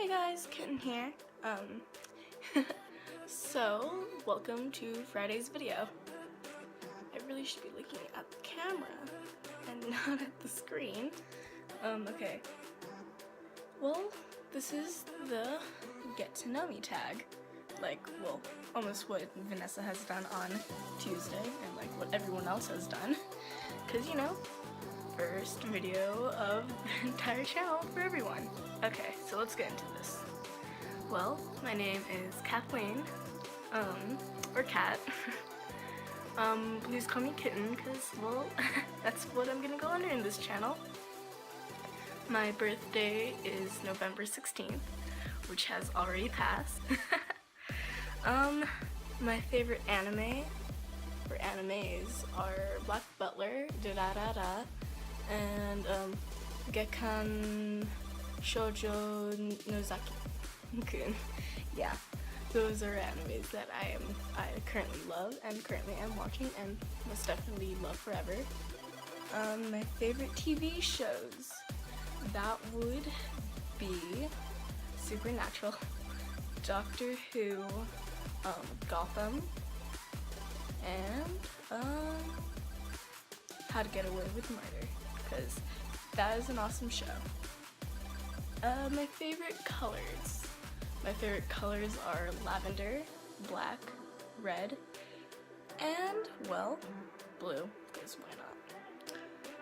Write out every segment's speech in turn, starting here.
Hey guys, Kitten here. So welcome to Friday's video. I really should be looking at the camera and not at the screen. Okay. Well, this is the Get to Know Me tag. Like, well, almost what Vanessa has done on Tuesday and like what everyone else has done. Cause you know, first video of the entire channel for everyone. Okay, so let's get into this. Well, my name is Kathleen, or Kat. Please call me Kitten, cause, well, that's what I'm gonna go under in this channel. My birthday is November 16th, which has already passed. My favorite anime, or animes, are Black Butler, Da-Da-Da-Da, and, Gekkan Shoujo Nozaki-kun. Yeah, those are animes that I currently love and currently am watching and most definitely love forever. My favorite TV shows, that would be Supernatural, Doctor Who, Gotham, and How to Get Away with Murder, because that is an awesome show. My favorite colors. My favorite colors are lavender, black, red, and, well, blue, because why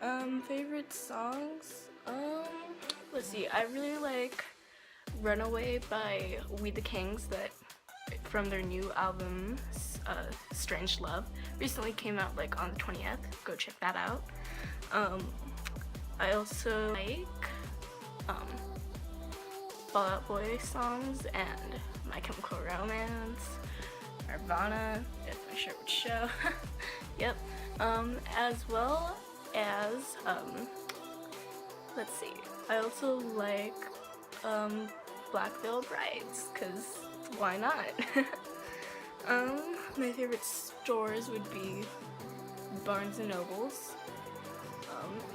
not? Favorite songs? Let's see, I really like Runaway by We the Kings, that from their new album, Strange Love. Recently came out like on the 20th, go check that out. I also like, Fall Out Boy songs and My Chemical Romance, Nirvana, if my shirt would show. Yep. As well as, let's see, I also like, Black Veil Brides, cause why not? My favorite stores would be Barnes and Nobles,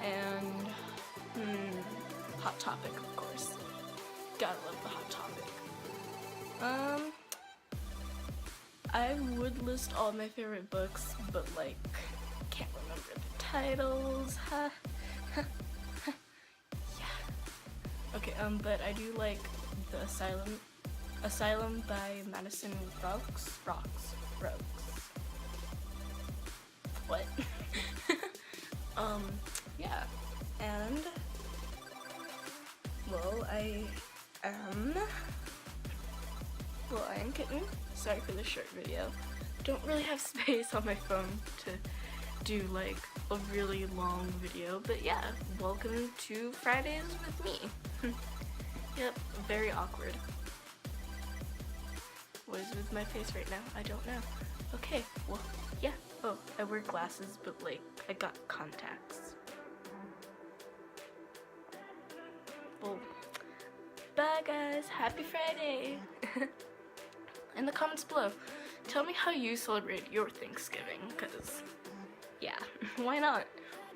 and, Hot Topic, of course. Gotta love the Hot Topic. I would list all my favorite books, but like, can't remember the titles. Yeah. Okay, but I do like The Asylum by Madison Rocks. What? Yeah, and, well, I am Kitten. Sorry for the short video. Don't really have space on my phone to do like a really long video, but yeah, welcome to Fridays with me. Yep, very awkward. What is with my face right now? I don't know. Okay, well, yeah. Oh, I wear glasses, but like, I got contacts. Well, bye guys, happy Friday! In the comments below, tell me how you celebrate your Thanksgiving, because, yeah, why not?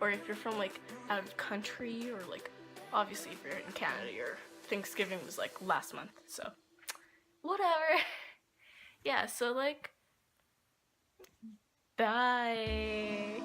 Or if you're from like out of country, or like, obviously if you're in Canada, your Thanksgiving was like last month, so whatever. Yeah, so like, bye!